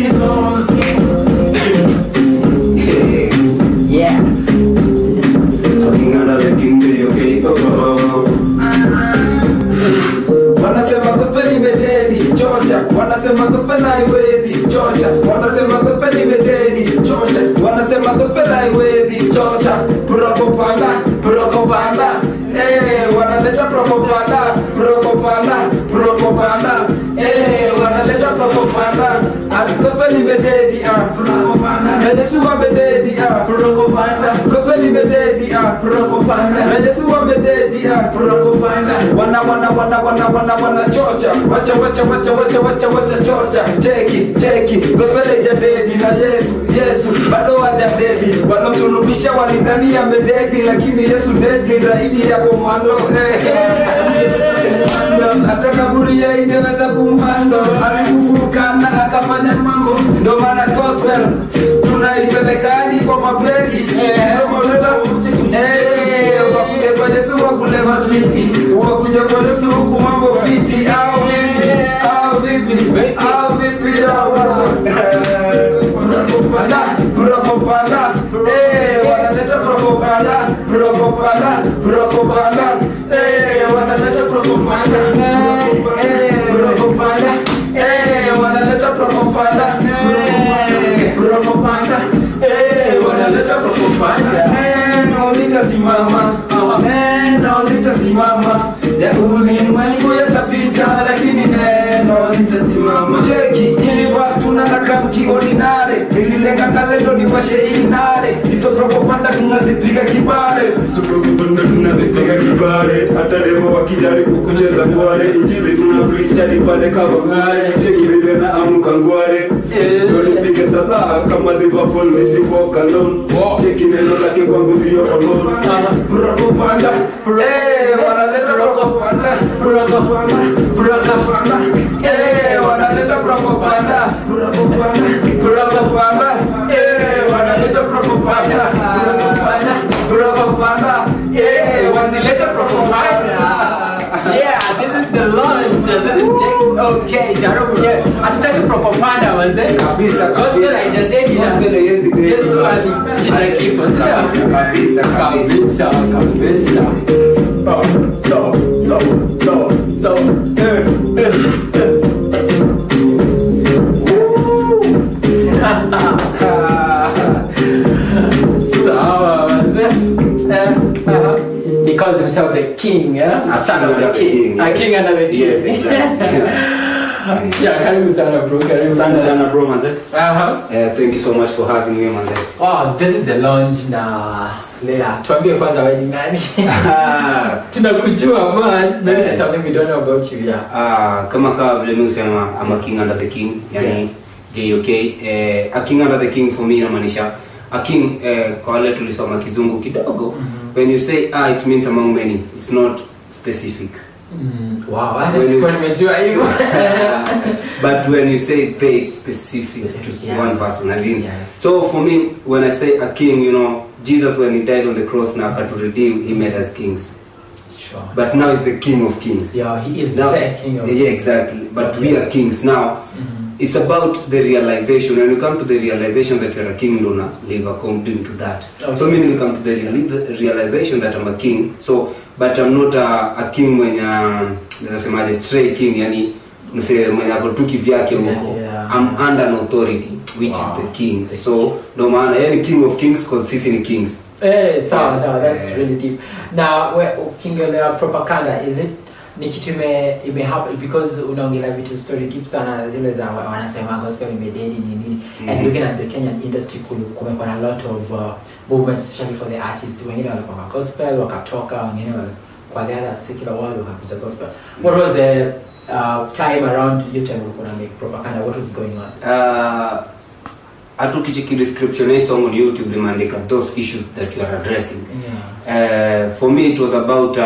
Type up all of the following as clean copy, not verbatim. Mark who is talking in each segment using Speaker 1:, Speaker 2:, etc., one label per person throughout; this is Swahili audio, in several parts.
Speaker 1: is on.
Speaker 2: Yeah.
Speaker 1: Looking under the king, okay, wanasema gospel imededi, chocha. Wanasema gospel haiwezi, chocha. Wanasema gospel imededi, chocha. Wanasema gospel haiwezi, chocha. Propaganda, propaganda. Wanaleta propaganda, propaganda, propaganda. Wanaleta propaganda. Ati gospel imededi, propaganda. Yesu amededi, propaganda. Gospel imededi, propaganda. Yesu amededi, propaganda. Wana chocha. Wacha chocha. Cheki. Gospel ijadedi na Yesu bado hajadedi. Wanamsulubisha walidhani amededi, lakini Yesu dedi zaidi ya komando. Hata kaburi ya ingeweza kumando, alifufuka na akafanya mambo. Ndo maana gospel tunaipeleka hadi kwa mabegi. Wakuja kwa Yesu wakuleva viti, wakuja kwa Yesu huku mambo fiti. Au vipi sawa. Propaganda. Wanaleta propaganda. Wanaleta propaganda. Wanaleta propaganda. Wanaleta propaganda. Neno litasimama. Ya ulimwengu yatapita, lakini neno litasimama. Cheki, ili watu tunataka mkiordinare. Nililenga talento ni kwa sheinare. Hizo propaganda tunazipiga kibare. Hata leo wakijaribu kucheza ngware, injili tunapreach hadi pale kama ngare. Cheki vile na amuka ngware. Tulipiga sala kama Liverpool, Messi walk alone. Cheki neno lake kwangu ndio alone. Propaganda. Wanaleta propaganda. Wanaleta propaganda. Wanaleta propaganda. Wasileta propaganda.
Speaker 2: Yeah, this is the launch. This is Jake. Okay, Jaro, yeah. Hatutaki propaganda manze.
Speaker 1: Kabisa.
Speaker 2: Gospel haijadedi na mbele Yesu alishinda kifo.
Speaker 1: Kabisa.
Speaker 2: So. He calls himself the king, yeah? Son of the king. A king under the king.
Speaker 1: Yes, exactly.
Speaker 2: Yeah, karibu sana bro.
Speaker 1: Sana bro manze. Thank you so much for having me manze.
Speaker 2: Oh, this is the launch na Lea. Tuambie kwanza wewe ni nani? Tunakujua man. Maybe there's something we don't know about you, yeah.
Speaker 1: Kama vile mimi usema I'm a king under the king. Yani JOK. A king under the king for me inamaanisha a king kwa wale tulisoma kizungu kidogo. When you say it means among many. It's not specific.
Speaker 2: Wow, I just couldn't you.
Speaker 1: But when you say they, it's specific to one person. As in, so for me, when I say a king, you know, Jesus when he died on the cross now to redeem, he made us kings.
Speaker 2: Sure.
Speaker 1: But now he's the King of Kings.
Speaker 2: Yeah, he is
Speaker 1: now,
Speaker 2: the King of Kings.
Speaker 1: Yeah, exactly. But we are kings now. It's about the realization. When you come to the realization that you're a king, don't live according to that. Okay. So meaning you come to the realization that I'm a king. So, but I'm not a king when there's a stray king. Yani, mwenye akotuki vyake huko. I'm under an authority, which is the king. So, no man, any king of kings, because sisi ni kings.
Speaker 2: Hey, so that's really deep. Now, king propaganda, is it? It happen because unaongelea vitu story keep sana zile za wanasema gospel imededi nini. And looking at the Kenyan industry kumekuwa a lot of movements especially for the artists. Wengine walikuwa gospel wakatoka, wengine kwa the other secular world wakakuja gospel. What was the time around you time ulikuwa make propaganda? What was going on?
Speaker 1: Atukichiki description song on YouTube limeandika those issues that you are addressing. For me it was about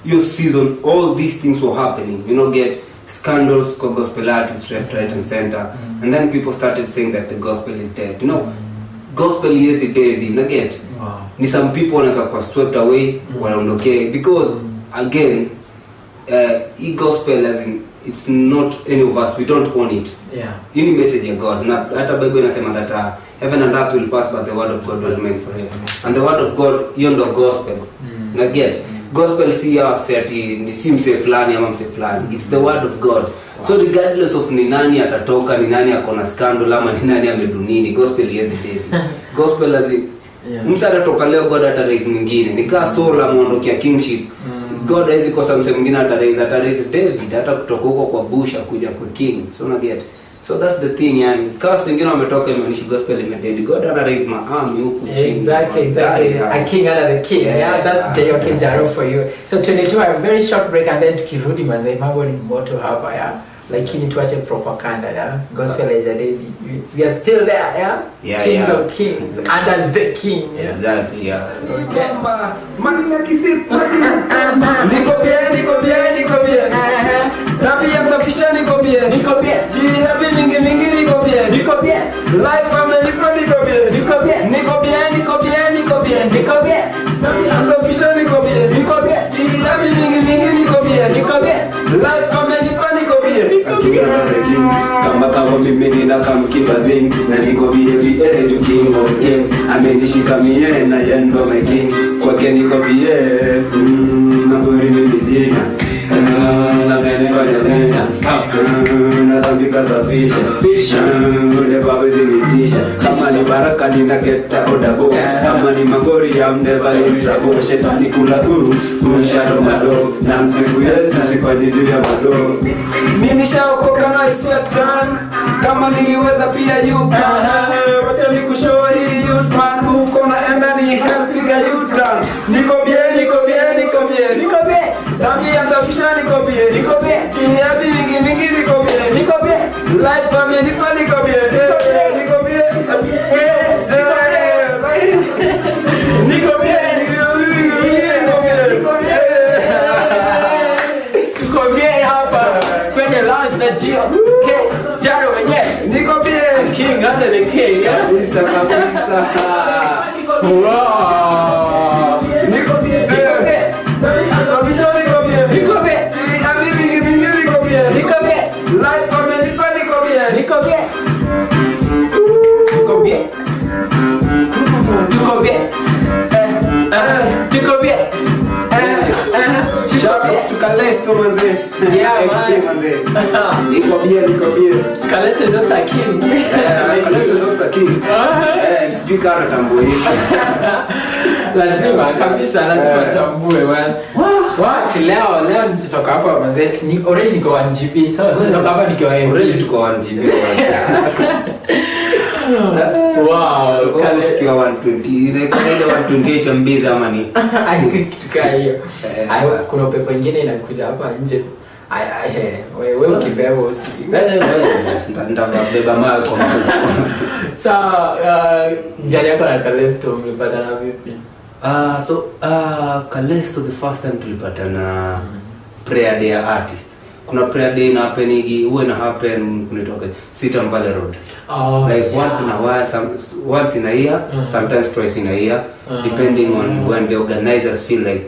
Speaker 1: your season, all these things were happening. You know, get scandals, gospel artists left, right and center. And then people started saying that the gospel is dead. You know, gospel is the dead, you know, get. Ni some people were swept away, wanaondoke because again, gospel as in it's not any of us, we don't own it.
Speaker 2: Yeah.
Speaker 1: Any message of God. Na hata Bible inasema that heaven and earth will pass but the word of God will remain forever. And the word of God, hiyo ndo gospel. Na get gospel si ati ni si mse fulani ama mse fulani. It's the word of God. Wow. So regardless of ni nani atatoka, ni nani akona scandal ama ni nani amedunini, gospel is dead. Gospel lazima msa atatoka leo, God ataraise mwingine. Nikaa Saul ameondokea kingship. God haizi kosa mse mwingine ataraise David hata kutoka huko kwa bush kuja kwa king. So una get. So that's the thing, yani. Kama wengine wametoka imanishi gospel imedead. God ataraise maarmy huku chini.
Speaker 2: Exactly. A king under the king. Yeah, that's JOK Jaro for you. So 22, a very short break and then tukirudi manze mambo ni moto hapa ya. Lakini tuache propaganda ya. Gospel is a day. We are still there, yeah? Kings of kings. Under the king.
Speaker 1: Yeah. Exactly, yeah.
Speaker 2: Okay.
Speaker 1: Malinga kisipu. Niko bien. Tabia safisha niko bien. Ji happy mingi niko bien. Life amenipa niko bien. Niko bien. Tabia safisha niko bien. Ji happy mingi niko bien. Life amenipa niko bien. Kama mimi nina kama kibazing na niko bien to king of kings. Amenishika mie na yendo making. Kwake niko bien. Naburi mimi sina. Na menefanya na tambika safisha ule babu zinitisha kama ni baraka ninaketa odabo kama ni magori I'm never in trouble shetani kula shadow mado na msifu Yesu sifanyi juu ya mado mimi nishaokoka na Satan kama niliweza pia yuka wacha nikushow hii youth man huko naenda ni help piga yuta niko bien tabia safisha niko bien chini ya mingi niko bien life amenipa niko bien
Speaker 2: tuko bien hapa kwenye lounge na Gio Jaro mwenyewe
Speaker 1: niko bien
Speaker 2: king under the king
Speaker 1: kabisa
Speaker 2: wow
Speaker 1: niko bien life amenipa niko bien shout out to Kalesto manze niko bien
Speaker 2: Kalesto is also a king
Speaker 1: sijui kana tambue
Speaker 2: lazima tambue si leo nitatoka hapa manze already niko 1 GB so nitoka hapa nikiwa
Speaker 1: already tuko 1 GB
Speaker 2: wow
Speaker 1: kale kiwa 120 ile 128 MB zamani
Speaker 2: kitu hiyo kuna pepo nyingine inakuja hapa nje wewe ukibeba usi
Speaker 1: ndabeba mawe kwa mfuko
Speaker 2: sawa jana yako na Kalesto mlipatana vipi
Speaker 1: Kalesto the first time tulipatana prayer day artist kuna prayer day na happenigi huwa na happen kunitoka Sitam Valley Road like once in a year sometimes twice in a year depending on when the organizers feel like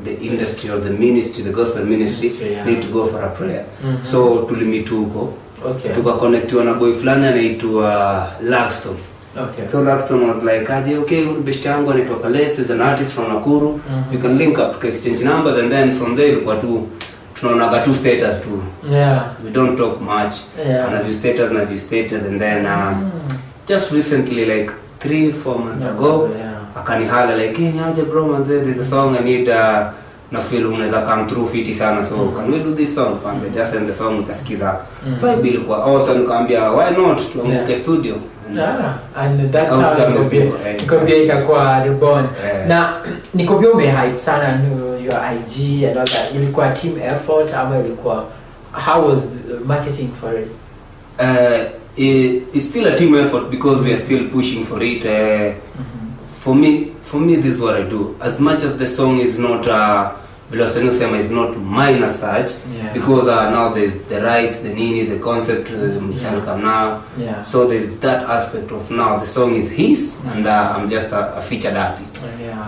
Speaker 1: the industry or the ministry the gospel ministry need to go for a prayer so tulimit huko tukaconnectiwa na boy fulani anaitwa Lovestone. So Lovestone was like okay best yangu anaitwa Kalesto is an artist from Nakuru we can link up to exchange numbers and then from there kwa tu tunaonaga tu status tu we don't talk much na view status and then just recently like 3-4 months ago akanihala like hey aje bro man there's a song I need na feel unaweza come through fiti sana so can we do this song and just send the song ukasikiza vibe ilikuwa awesome nikamwambia why not tuamke studio
Speaker 2: and that's how Nikobia ikakuwa reborn na Nikobia umehype sana your IG and all that ilikuwa team effort ama ilikuwa how was the marketing for it
Speaker 1: it's still a team effort because we are still pushing for it for me this is what I do as much as the song is not Velocity is not mine as such because now there's the rights, the nini, the concept shall come now so there's that aspect of now the song is his and I'm just a featured artist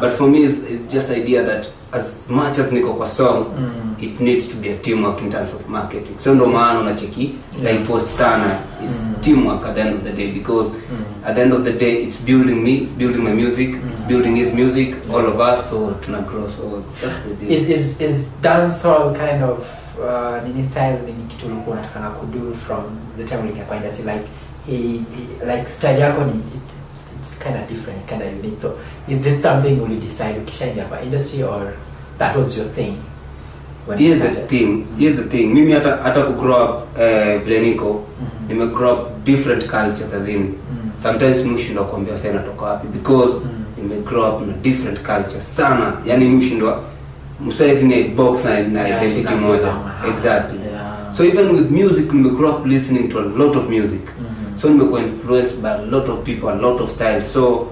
Speaker 1: but for me it's just the idea that as much as niko kwa song, it needs to be a teamwork in terms of marketing. So ndo maana unacheki like post sana, it's teamwork at the end of the day, because at the end of the day it's building me, it's building my music, it's building his music, all of us, so tuna grow. So that's the deal.
Speaker 2: Is dancehall kind of nini style ni kitu ulikuwa unataka kudo from the time ulikuwa industry, like he like style yako ni it's kind of different, kind of unique. So is this something you decide ukishaingia kwa industry, or that was your thing?
Speaker 1: Here's the thing. Mimi hata ku grow up Bleniko, nime grow up different cultures, as in sometimes mushindwa kuambia sana natoka wapi, because nime grow up in a different culture sana, yani mushindwa msaizi ni box na identity moja. Exactly. So even with music, nime grow up listening to a lot of music. So nimekuwa influenced by a lot of people, a lot of styles. So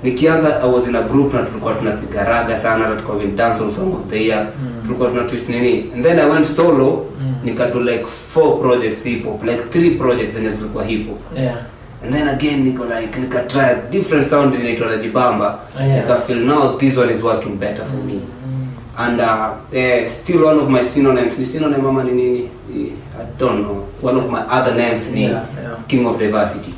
Speaker 1: nikianza, I was in a group na tulikuwa tunapiga raga sana, tulikuwa in dance on song of the year, tulikuwa tuna twist nini, and then I went solo, nikado like 4 projects hip hop, like 3 projects zenye zilikuwa hip hop. And then again nika try different sound inaitwa Jibamba. Nika feel now this one is working better for me. And still one of my synonyms, synonym mama ni nini, I don't know, one of my other names ni King of Diversity.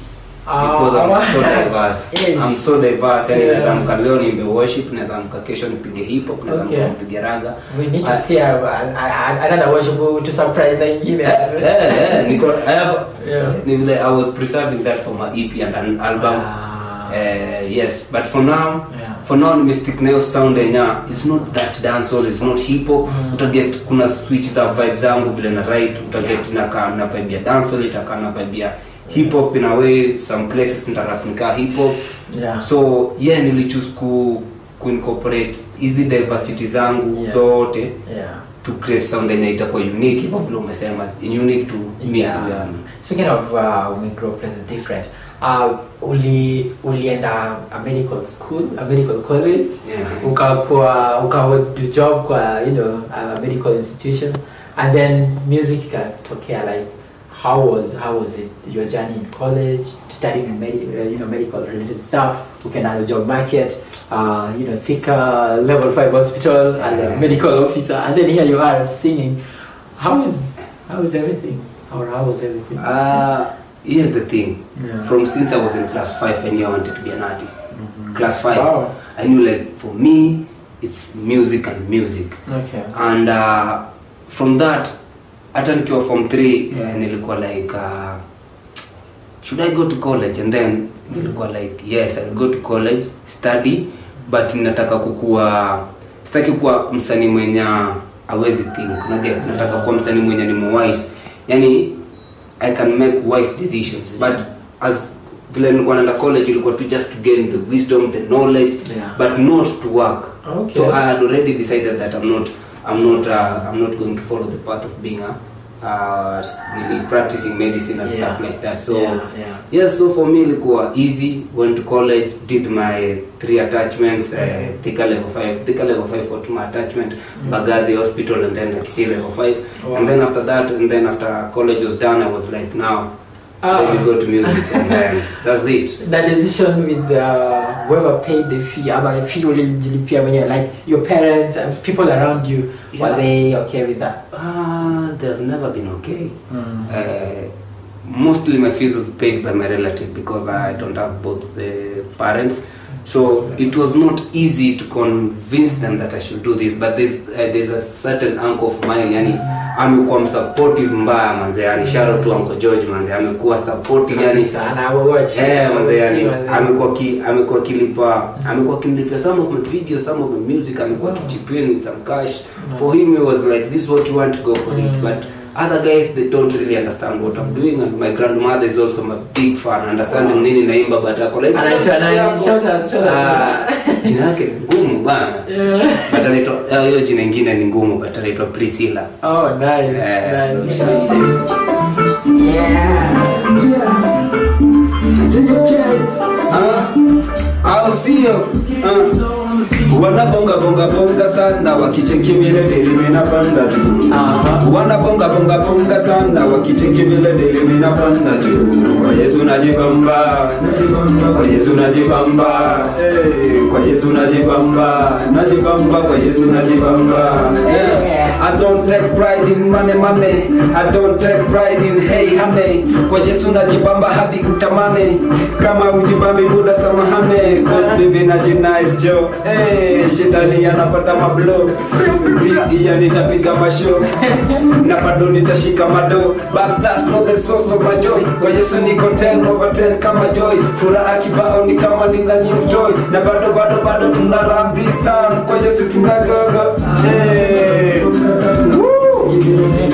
Speaker 1: Because I'm so diverse. I'm so diverse. Yani naweza mka leo niimbe worship, naweza mka kesho nipige hip hop, naweza mka nipige raga.
Speaker 2: We need to see another worship to surprise like you.
Speaker 1: I was preserving that for my EP and an album. Yes, but for now ni stick nayo sound enya. It's not that dancehall, it's not hip hop. Utaget kuna switch za vibes zangu vile na right, utaget na vibe ya dancehall, itakaa na vibe ya hip hop in a way. Some places nitarapunika hip hop. So nili choose ku incorporate hizi diversity zangu zote to create sound yenye itakuwa unique, hivyo vile umesema, unique to me.
Speaker 2: Speaking of micro places different, ulienda a medical school, a medical college, ukawa do job kwa a medical institution, and then music ikatokea. Like how was it your journey in college, studying medical related stuff, looking at the job market, Thika level 5 hospital as a medical officer, and then here you are singing. How is everything, or how was everything?
Speaker 1: Here's the thing. From since I was in class 5, I knew I wanted to be an artist. Class 5, I knew like for me it's music and music. And from that, hata nikiwa form 3 nilikuwa like should I go to college, and then nilikuwa like yes, I'll go to college, study, but sitaki kuwa msanii mwenye hawezi think, nataka kuwa msanii mwenye ni wise, yani I can make wise decisions. But as vile nilikuwa naenda college, ilikuwa to just to gain the wisdom, the knowledge, but not to work. So I had already decided that I'm not going to follow the path of being really practicing medicine and stuff like that. So so for me ilikuwa easy. Went to college, did my 3 attachments, Thika level 5 for my attachment, Bagadi hospital, and then Kisii level 5. And then after that, and then after college was done, I was like, now let me go to music, and then that's it.
Speaker 2: The decision with whoever paid the fee, about fee like your parents and people around you, were they okay with that?
Speaker 1: They've never been okay. Mostly my fees was paid by my relative, because I don't have both the parents. So it was not easy to convince them that I should do this, but there's a certain uncle of mine, yani amekuwa supportive mbaya manze, yani shout out to Uncle George manze, amekuwa supportive yani
Speaker 2: sana
Speaker 1: manze, yani amekuwa kilipa some of my videos, some of my music, amekuwa kichipin with some cash. For him it was like, this is what you want, to go for it. But other guys, they don't really understand what I'm doing, and my grandmother is also a big fan, understanding nini naimba, but ako like
Speaker 2: shout out
Speaker 1: jina yake ngumu bana, but anaitwa hiyo jina nyingine ni ngumu, but anaitwa Priscilla.
Speaker 2: Nice.
Speaker 1: I'll see you. Wanabonga bonga bonga sana wakicheki vile deli minapanda juu. Wanabonga bonga bonga sana wakicheki vile deli minapanda juu. Kwa Yesu najibamba, kwa Yesu najibamba, kwa Yesu najibamba, najibamba kwa Yesu najibamba. I don't take pride in money, I don't take pride in hey honey. Kwa Yesu najibamba hadi utamane, kama ujibambi buda samahane. Cause baby najinice Joe, shetani anapata mablow. This year nitapiga mashow, na bado nitashika mado. But that's not the source of my joy. Kwa Yesu niko 10/10 kama joy. Furaha kibao ni kama nina new toy. Na bado tuna run this town. Kwa Yesu tunagaga.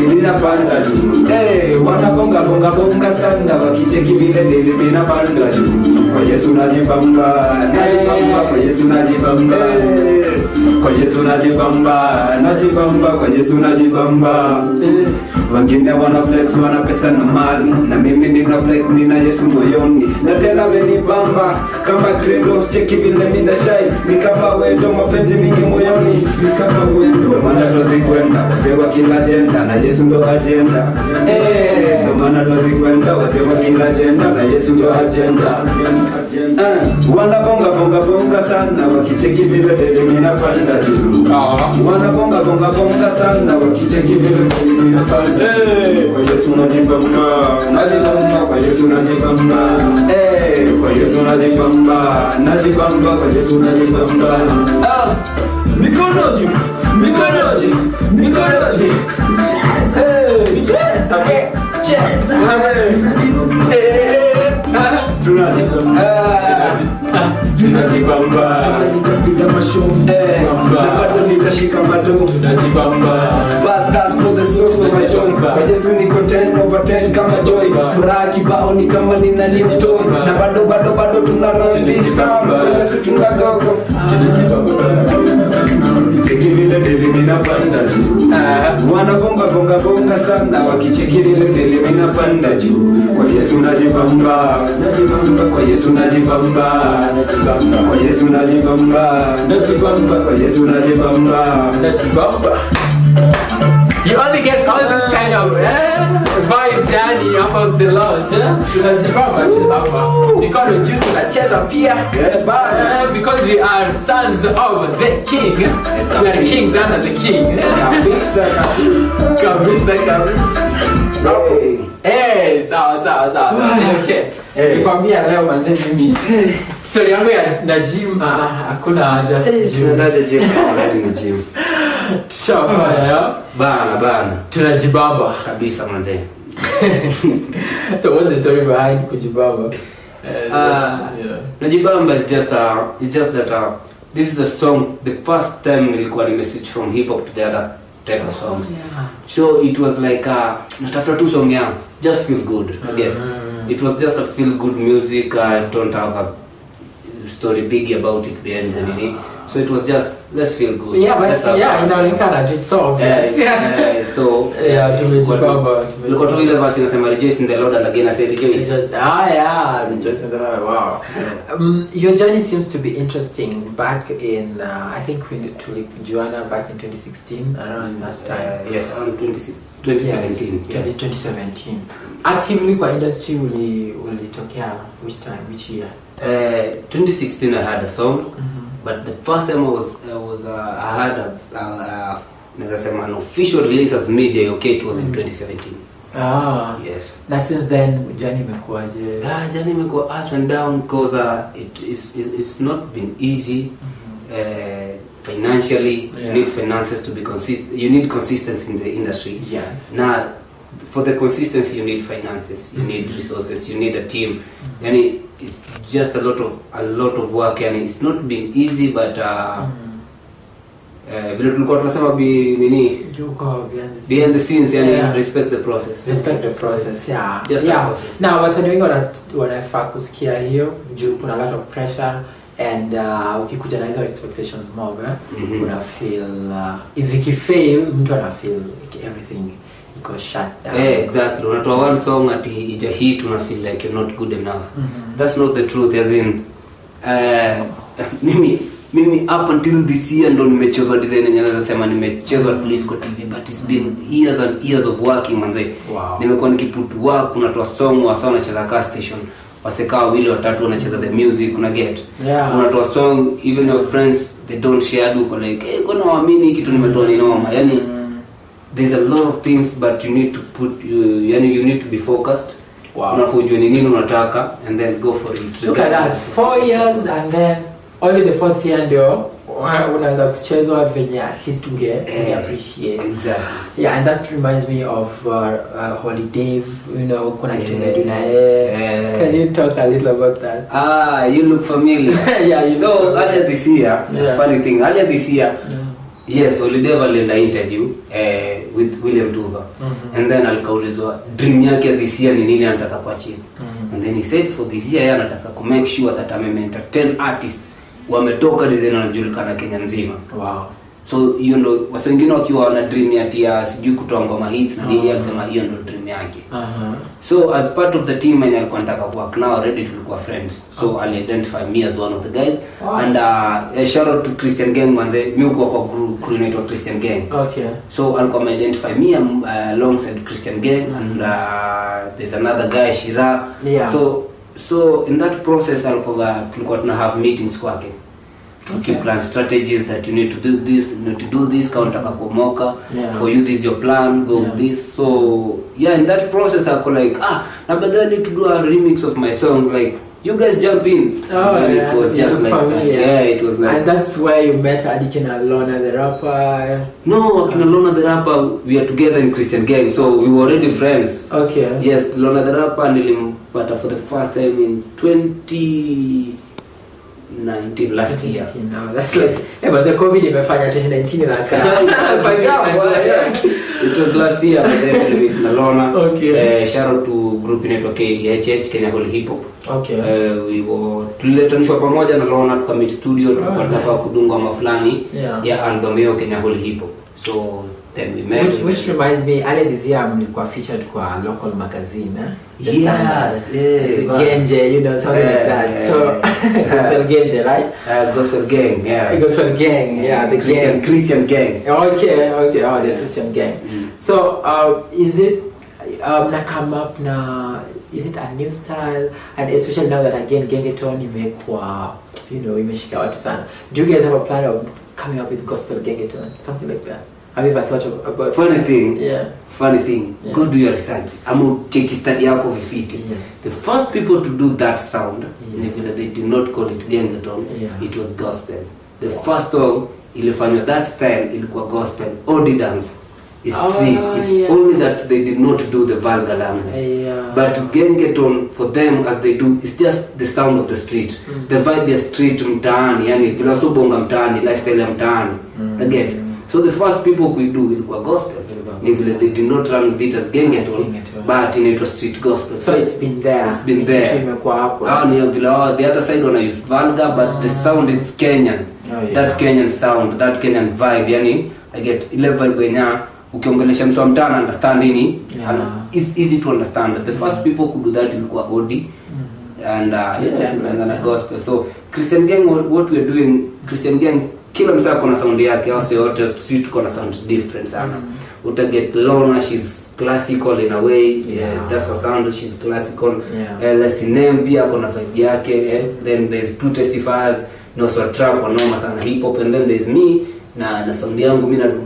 Speaker 1: Ninapanda juu. Wanabonga bonga bonga sana wakicheki vile deli minapanda juu. Kwa Yesu najibamba, najibamba kwa Yesu najibamba. Kwa Yesu najibamba, najibamba kwa Yesu najibamba. Wengine wana flex wana pesa na mali, na mimi nina flex nina Yesu moyoni. Na tena amenibamba kama credo, cheki vile mina shine. Ni kama wendo mapenzi mingi moyoni, ni kama wendo maana tozi kwenda wasewa kila agenda na Yesu ndo agenda. Ndo maana tozi kwenda wasewa kila agenda na Yesu ndo agenda. Wanabonga bonga bonga sana wakicheki vile deli minapanda juu. Wanabonga bonga bonga sana wakicheki vile deli minapanda. Kwa Yesu najibamba, najibamba kwa Yesu najibamba. Kwa Yesu najibamba, najibamba kwa Yesu najibamba. Mikono juu, mikono juu, mikono juu. Tunajibamba, nitapiga mashow, na bado nitashika mado. Tunajibamba, but that's not the source of my joy. Kwa Yesu niko 10/10 kama joy. Furaha kibao ni kama nina new toy. Na bado tuna run this town. Kwa Yesu tunagago. Cheki vile deli minapanda juu. Wanabonga bonga bonga sana wakicheki vile deli minapanda juu. Kwa Yesu najibamba, najibamba kwa Yesu najibamba, najibamba kwa Yesu najibamba, najibamba kwa Yesu najibamba, najibamba.
Speaker 2: You only get all this kind of vibes yani about the Lord. Tunajibamba. Because you tunacheza pia. Because we are sons of the King. We are kings under the King. Kabisa. Sawa. Okay. Nikwambia leo manze mimi. Story yangu ya gym hakuna haja.
Speaker 1: Tunaenda gym, tunaenda gym.
Speaker 2: Shamba
Speaker 1: bana
Speaker 2: tunajibamba
Speaker 1: kabisa manze.
Speaker 2: So what's the story behind kujibamba?
Speaker 1: Najibamba is just that this is the song, the first time nilikuwa nimeswitch from hip hop to the other type of songs. So it was like natafuta tu song yangu just feel good again. It was just a feel good music. I don't have a story big about it behind the nini. So it was just let's feel good.
Speaker 2: Yeah, but inaonekana it's so obvious.
Speaker 1: So
Speaker 2: tumejibamba.
Speaker 1: Nilikuwa tu ile verse inasema rejoice in the Lord and again I said rejoice.
Speaker 2: Rejoice in the Lord. Wow. Your journey seems to be interesting. Back in I think we Juana back in 2016 around that time.
Speaker 1: Yes, around 2017.
Speaker 2: Yeah. 2017. Actively kwa industry ulitokea which year?
Speaker 1: 2016 I had a song. But the first time I had an official release of me JOK, it was in 2017. Yes.
Speaker 2: Na since then journey imekuaje?
Speaker 1: Journey imekuwa up and down because it's not been easy. Financially, you need finances to be consistent. You need consistency in the industry.
Speaker 2: Yes.
Speaker 1: Now, for the consistency, you need finances, you need resources, you need a team, and it's just a lot of work, and it's not been easy, but vile tulikuwa tunasema behind the scenes, yani respect the process.
Speaker 2: Respect the process. Yeah.
Speaker 1: Just the process.
Speaker 2: Now, wasanii wengi wanafaa kusikia hiyo juu kuna a lot of pressure and ukikuja na hizo expectations mob, una feel izikifail mtu ana feel like everything got shut down.
Speaker 1: Exactly. Unatoa one song ati ija hit una feel like you're not good enough. That's not the truth. As in mimi mimi up until this year ndo nimechezwa design yenye naweza sema nimechezwa at least kwa TV, but it's been years and years of working manze. Nimekuwa nikiput work, unatoa song wasa unacheza car station, wasekaa wawili watatu wanacheza the music, una get unatoa song, even your friends they don't share, uko like hey, kuna waamini kitu nimetoa ni noma, yani there's a lot of things, but you need to put yani you need to be focused. Unafujua ni nini unataka and then go for it.
Speaker 2: Look at that, 4 years and then only the 4th year ndio unaanza kuchezwa venye at least unge appreciate.
Speaker 1: Exactly.
Speaker 2: Yeah, and that reminds me of holiday, you know, kuna kitu ngeduna. Can you talk a little about that?
Speaker 1: You look familiar.
Speaker 2: Yeah,
Speaker 1: so earlier this year, funny thing, earlier this year, yes, Holiday alienda interview with William Tuva. And then alikaulizwa dream yake this year ni nini anataka kuachieve. And then he said for this year anataka ku make sure that mentor 10 artists wametoka design wanajulikana Kenya nzima. So hiyo ndo wasa wengine wakiwa na dream ya sijui kutoa ngoma hizi na nini, alisema hiyo ndo dream yake. So as part of the team and alikuwa anataka work now already tulikuwa friends. So I identify me as one of the guys. And shout out to Christian Gang manze, mimi uko kwa crew inaitwa Christian Gang. So alikuwa identify me alongside Christian Gang and there's another guy Shira. So in that process tulikuwa tuna have meetings kwake. To plan strategies that you need to do this, you need to do this, counter kumoka. For you this is your plan, go with this. So in that process I go like now but I need to do a remix of my song, like you guys jump in. It was just like that. It was like.
Speaker 2: And that's where you met Adikina Lona the rapper.
Speaker 1: No, Adikina Lona the rapper, we are together in Christian Gang, so we were already friends. Yes, Lona the rapper nilimpata for the first time in 2019 last year.
Speaker 2: No, that's like but the COVID imefanya 2019 na
Speaker 1: it was last year but then with Lona. Shout out to group inaitwa KHH, Kenya Holy Hip Hop. We were tuliletanishwa pamoja na Lona tukamit studio, tulikuwa tunafaa kudunga ngoma fulani ya album hiyo Kenya Holy Hip Hop. So then we met,
Speaker 2: which reminds me earlier this year mlikuwa featured kwa local magazine, Genje, you know, something like that. So Gospel Genje, right?
Speaker 1: Gospel Gang,
Speaker 2: Gospel Gang, the
Speaker 1: Christian Gang.
Speaker 2: The Christian Gang. So is it come up now? Is it a new style? And especially now that again Gengeton imekuwa, you know, imeshika watu sana. Do you guys have a plan of coming up with Gospel Gengeton, something like that? Have you ever thought about
Speaker 1: funny thing? Go do your research. Amu check study yako vifiti. The first people to do that sound, they did not call it Gengeton, it was gospel. The first song ilifanywa that style ilikuwa gospel, odi dance. It's only that they did not do the vulgar language. But Gengeton for them as they do, it's just the sound of the street. The vibe ya street mtaani, yani vile sobonga mtaani, lifestyle ya mtaani. Again. So the first people we do ilikuwa gospel. They did not run with it as Gengeton, but it was street gospel.
Speaker 2: So it's been there.
Speaker 1: The other side wanna use vulgar, but the sound is Kenyan. That Kenyan sound, that Kenyan vibe. Yani I get ile vibe wenya ukiongelesha mtu mtana understand nini, it's easy to understand. The first people could do that ilikuwa odi and and then a gospel. So Christian Gang, what we are doing, Christian Gang kila msaka kuna sound yake, au wote sisi tuko na sound different sana. Utaget Lona, she's classical in a way, that's her sound, she's classical. Lesinem pia kuna vibe yake, then there's Two Testifiers, no so trap or noma sana hip hop, and then there's me na sound yangu mimi na do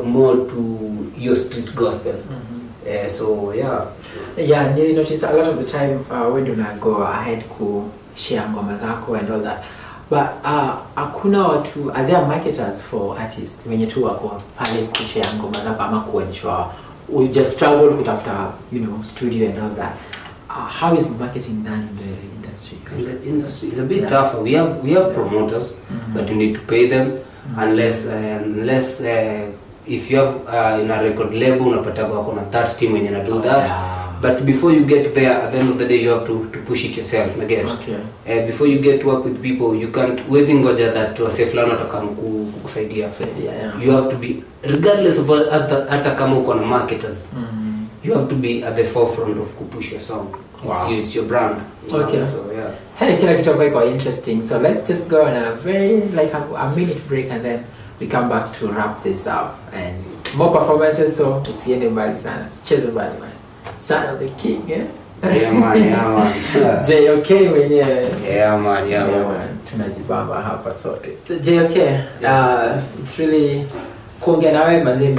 Speaker 1: more to your street gospel. So
Speaker 2: you notice a lot of the time when you go ahead ku share ngoma zako and all that, but hakuna watu, are there marketers for artists wenye tu wako pale kushare ngoma zako ama kuonyeshwa, we just struggle kutafuta, you know, studio and all that? How is marketing done in the industry?
Speaker 1: The industry is a bit tougher. We have promoters, but you need to pay them. Unless if you have in a record label unapata wako na that team when you do that. But before you get there, at the end of the day you have to push it yourself again. Before you get to work with people, you can't wezi ngoja that wase fulani watakam kukusaidia. You have to be, regardless of hata kama uko na marketers, you have to be at the forefront of kupush your song.
Speaker 2: Wow.
Speaker 1: It's your brand.
Speaker 2: Okay.
Speaker 1: So yeah.
Speaker 2: Hey, kila kitu hapo iko interesting. So let's just go on a very like a minute break and then we come back to wrap this up and more performances. So usiende mbali sana. Cheza mbali man. Son of the King, yeah.
Speaker 1: Yeah man.
Speaker 2: JOK mwenyewe.
Speaker 1: Yeah man.
Speaker 2: Tunajibamba hapa sote. So JOK, it's really kuongea nawe manze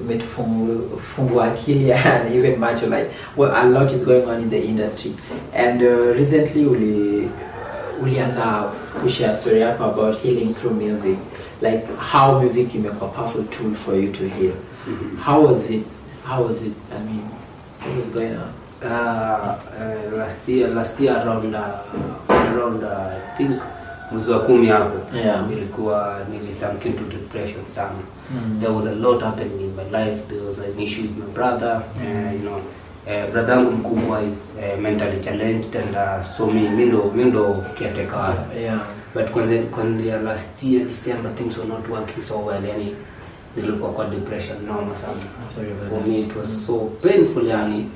Speaker 2: umetufungua akili and even much like well, a lot is going on in the industry and recently ulianza kushare story yako about healing through music, like how music imekuwa a powerful tool for you to heal. How was it I mean, what was going on?
Speaker 1: Last year around I think mwezi wa 10 hapo nilisunk into depression sana. There was a lot happening in my life. There was an issue with my brother. Brother yangu mkubwa is mentally challenged and so me ndo caretaker. But when the last year December things were not working so well, yani nilikuwa kwa depression noma sana. For me it was so painful yani.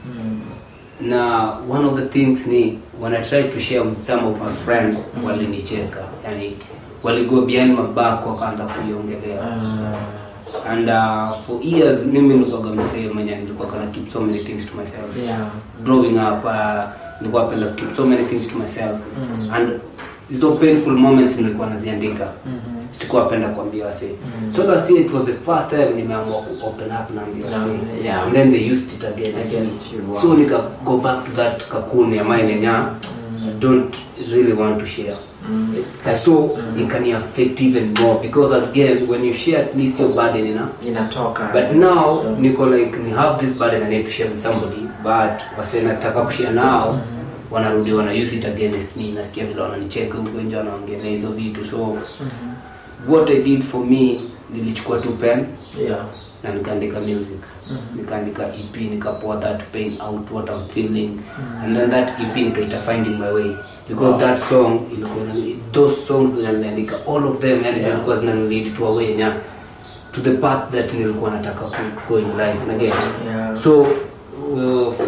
Speaker 1: Na one of the things ni when I tried to share with some of my friends, walinicheka, yani waligo behind my back wakaanza kuiongelea. And for years mimi nilikuwa msee mwenye nilikuwa kana keep so many things to myself. Growing up nilikuwa penda keep so many things to myself. And hizo painful moments nilikuwa naziandika. Sikuwa penda kuambia wase. So last year it was the first time nimeamua ku open up na ambia wase. And then they used it against me. Wow. So nika go back to that cocoon ya mine nya I don't really want to share. So it can affect even more because again when you share at least your burden
Speaker 2: inatoka.
Speaker 1: But now niko like ni have this burden I need to share with somebody, but wase nataka kushare now wanarudi wana use it against me. Nasikia vile wananicheka huko nje wanaongelea hizo vitu. So what I did for me, nilichukua tu pen na nikaandika music. Nikaandika EP, nikapoa that pain out, what I'm feeling. And then that EP nikaita Finding My Way. Because that song, those songs that niliandika, all of them zilikuwa zinanilid to a way to the path that nilikuwa nataka go in life again. So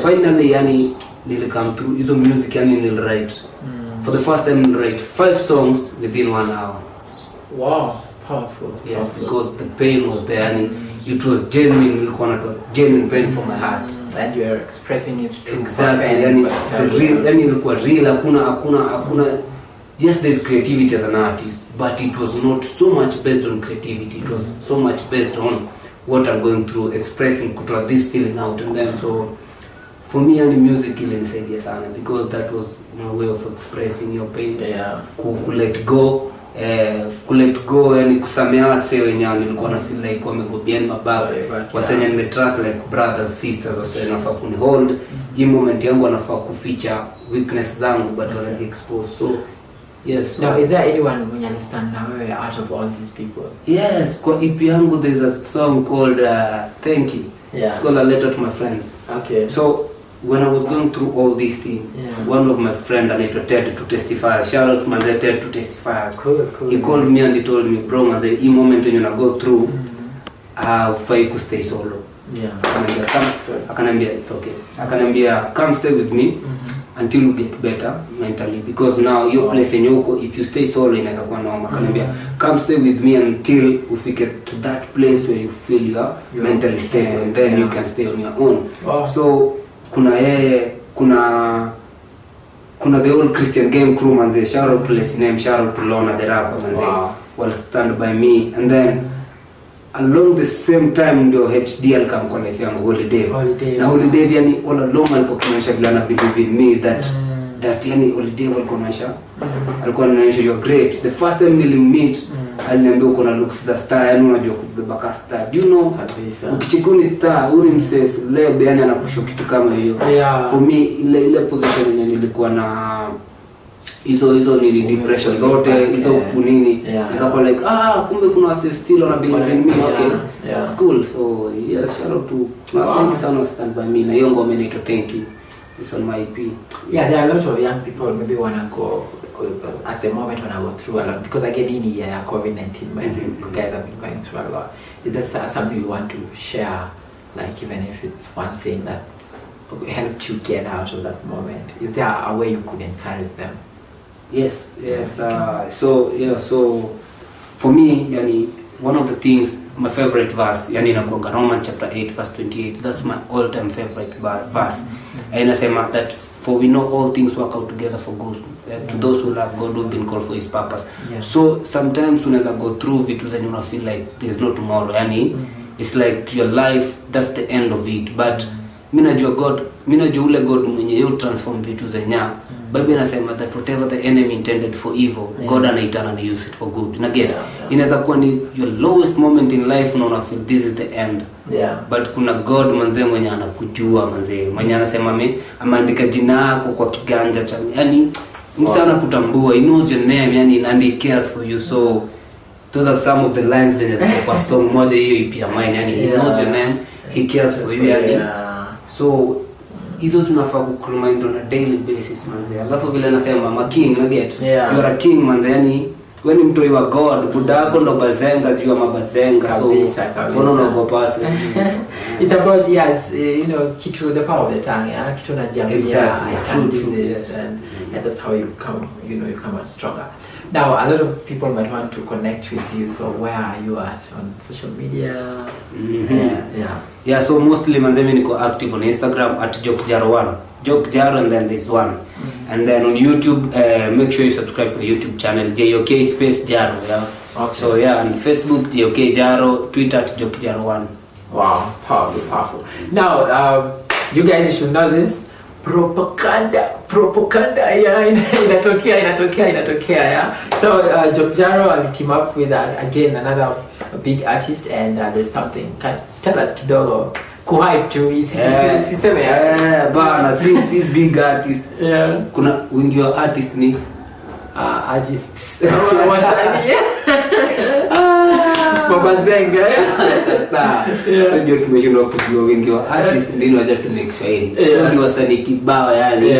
Speaker 1: finally yani nilikam through hizo music yani nilwrite. For the first time nilwrite 5 songs within 1 hour.
Speaker 2: Wow, powerful.
Speaker 1: Yes,
Speaker 2: powerful.
Speaker 1: because the pain was there and it was genuine pain from my heart.
Speaker 2: And you are expressing it through
Speaker 1: exactly. The real, ilikuwa real. Hakuna. Yes, there's creativity as an artist, but it was not so much based on creativity. It was so much based on what I'm going through, expressing kutoa this feeling out, and then so for me, and music ilinisaidia sana because that was my way of expressing your pain. Let go. Let go yani kusamea wase wenye nilikuwa na feel like wamego behind my back, wasenya nime trust like brothers sisters, wase nafaa kuni hold hii moment yangu, wanafaa kuficha weakness zangu but wanazi expose. So yes.
Speaker 2: Now is there anyone when you understand now out of all these people?
Speaker 1: Yes, kwa EP yangu there's a song called Thank You. It's called A Letter to My Friends.
Speaker 2: Okay.
Speaker 1: So when I was going through all these things, one of my friend anaitwa Ted to testify. Shout out to my Ted to testify.
Speaker 2: Cool.
Speaker 1: He called me and he told me, bro, man, the moment when you go through, ufai ku stay solo. Akanambia it's okay. Akanambia come stay with me until you get better mentally, because now your place in yoko, if you stay solo inaweza kuwa noma. Akanambia come stay with me until ufike to that place where you feel you are mentally stable, and then you can stay on your own. So kuna the old Christian Game crew manze, shout out to Lesinem, shout out to Lona the rapper manze, will stand by me. And then along the same time ndio HD alikam kwa life yangu Holiday. Na Holiday yani all along alikuwa kinaonyesha vile ana believe in me that yani Holiday alikuwa anaonyesha you're great. The first time nilimmeet aliniambia uko na looks za star, yani unajua kubeba ka star. Do you know ukichikuni star uri mses lebe yani anakusho kitu kama hiyo. For me ile position yenye nilikuwa na hizo ni depression zote hizo kunini nikapo like kumbe kuna wase still wana believe in me. School. So yes, shout out to Masiki sana stand by me na hiyo ngoma inaitwa Thank You. It's on my EP.
Speaker 2: There are a lot of young people maybe wanna go at the moment when I go through a lot, because I get in here COVID-19 when you guys have been going through a lot. Is there something you want to share Like even if it's one thing that helped you get out of that moment, is there a way you could encourage them?
Speaker 1: Yes. So for me, yani, one of the things, my favorite verse, yani inakuwa Romans chapter 8 verse 28. That's my all-time favorite verse. And inasema that for we know all things work out together for good to those who love God, who've been called for His purpose. So sometimes unaweza go through vitu zenye una feel like there's no tomorrow. Yani it's like your life, that's the end of it. But mimi najua ule God mwenye you transform vitu zenya. Bible inasema that whatever the enemy intended for evil, God anaitana na use it for good. Na get inaweza kuwa ni your lowest moment in life na una feel this is the end. But kuna God manze mwenye anakujua manze. Mwenye anasema ameandika jina lako kwa kiganja cha. Yani msana kutambua, he knows your name, yani and he cares for you. So those are some of the lines that kwa song moja hiyo pia mine, yani he knows your name, he cares for you, yani. So hizo tunafaa ku-remind on a daily basis manze. Alafu vile nasema ma king na get you are a king manze, yani when you mtoi wa God buda yako ndo bazenga jua mabazenga. So mbona unaogopa sasa?
Speaker 2: It's about you know, kitu, the power of the tongue, kitu na jamii. True. And that's how you come, you know, you come out stronger. Now a lot of people might want to connect with you, so where are you at on social media?
Speaker 1: So mostly manze mimi niko active on Instagram at jokjaro1, jokjaro, and then there's one. And then on YouTube, make sure you subscribe to my YouTube channel, JOK space Jaro. Okay. So and Facebook JOK Jaro, Twitter at jokjaro1.
Speaker 2: Wow, powerful. Now you guys should know this. Propaganda inatokea. So Jokjaro will team up with again another big artist, and there's something. Tell us kidogo kuhype tu siseme
Speaker 1: bana si big artist. Kuna wingi wa artist ni
Speaker 2: artists wasanii Babazenga.
Speaker 1: So ndio tumeshindwa kujua wengi wa artist ndio wacha tu make Swahili. So ndio wasanii kibao yani.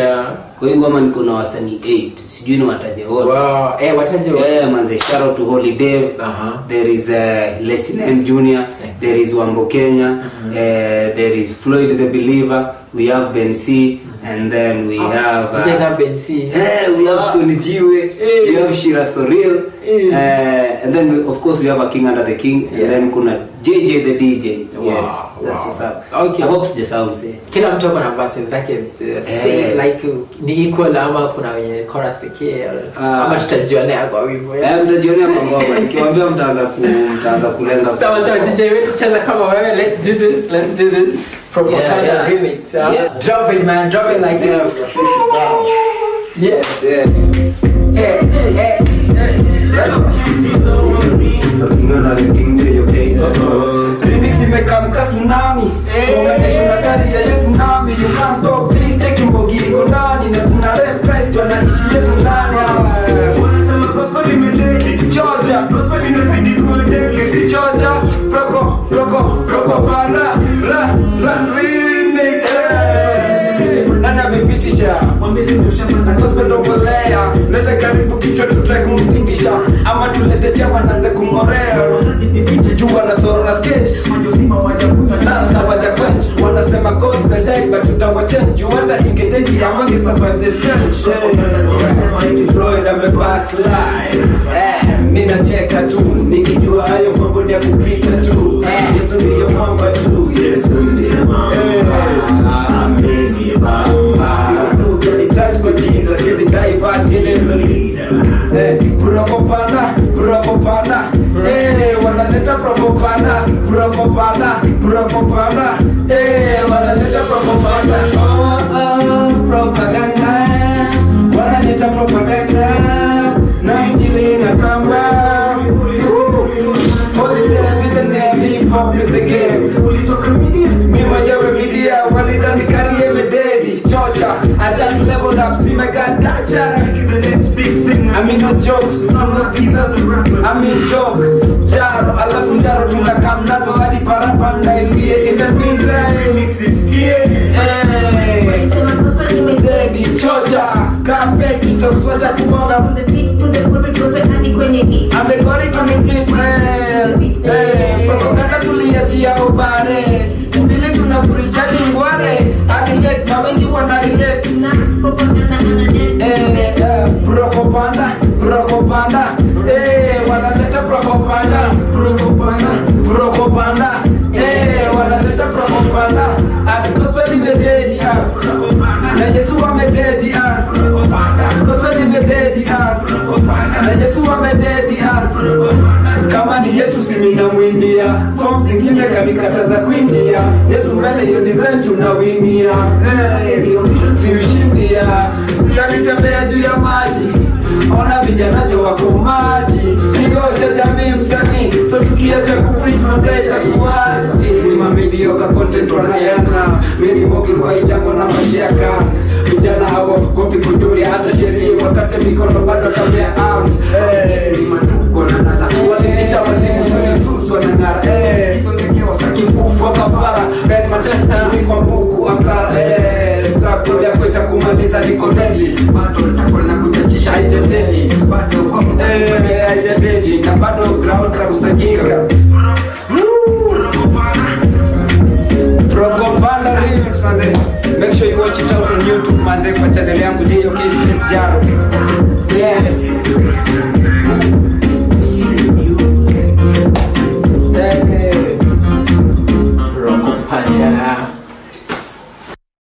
Speaker 1: Kwa hiyo ngoma niko na wasanii 8. Sijui ni wataje wote.
Speaker 2: Wow. Wataje wote.
Speaker 1: Manze, shout out to Holy Dave. There is Leslie M Jr. There is Wambo Kenya. There is Floyd the Believer. We have Ben C. And then we have
Speaker 2: you guys have Ben C.
Speaker 1: We have Tony Jiwe. We have Shira Soril. And then of course we have a king under the king. And then kuna JJ the DJ. Yes, that's what's up.
Speaker 2: Okay.
Speaker 1: I hope the sound say.
Speaker 2: Kila mtu ana verses zake like ni equal ama kuna wenye chorus pekee ama tutajionea kwa wimbo.
Speaker 1: Tutajionea kwa ngoma. Nikiwaambia mtaanza kulenga.
Speaker 2: Sawa DJ wetu cheza kama wewe. Let's do this. Propaganda remix. Drop it man, drop it like this. Yes.
Speaker 1: Remix imekamka tsunami. Momentation hatari ya tsunami. You can't stop this, take mbogi iko ndani na tuna repress tunaishi yetu ndani. Georgia, si Georgia, propaganda, remix. Nana amepitisha atospendobolea lete karibu kichwa tutake kumtingisha ama tulete chama naanze kumorea jua na soro na sketch na wajakwench wanasema gospel day but tutawachange hata ingededi ya wangi survive the stage Floyd amebackslide mimi nacheka tu nikijua hayo mambo ni ya kupita tu Yesu ndiye mwamba tu Yesu ndiye mwamba ameni baba Itali kwa Jesus is divert in the leader propaganda wanaleta propaganda wanaleta propaganda wanaleta propaganda na injili inatamba Holy television and hip hop is the game me mwenyewe media walidhani career mededi chocha I just leveled up see my god gotcha I mean no jokes I mean joke Jaro alafu Jaro tunakamnazo hadi parapanda ilbie in the meantime mix is here mededi chocha kapeti tokswacha kubonga from the peak to the pulpit prophet hadi kwenye hii I'm the glory to the place propaganda tuliachia ubare na kurijali ngware adilete na wengi wana relate propaganda wanaleta propaganda wanaleta propaganda gospel imededi na Yesu amededi gospel imededi na Yesu amededi kama ni Yesu simina mwindia form zingine kanikataza kuingia Yesu mbele hiyo design tunawingia siushindia sialitembea juu ya maji ona vijanajo wako maji hiyo cha jamii msanii so tukiacha kupreach mtaita kuwazi ni mamilioka content wanayana mimi mogi kwa hijango na mashaka vijana hawa kopi kuduri hata sheria wakati mikono bado tabia arms ni matuko na nana walinita wazimu sulisusu wanangara songekewa sakikufu kafara ben matatu kwa buku ankara sakuja kweta kumaliza niko deli mato takona kuchachisha haijendeli bado kwa haijendeli na bado ground ka usajira Propaganda remix manze. Make sure you watch it out on YouTube manze kwa channel yangu J.O. Chris Jaro. Yeah. Propaganda.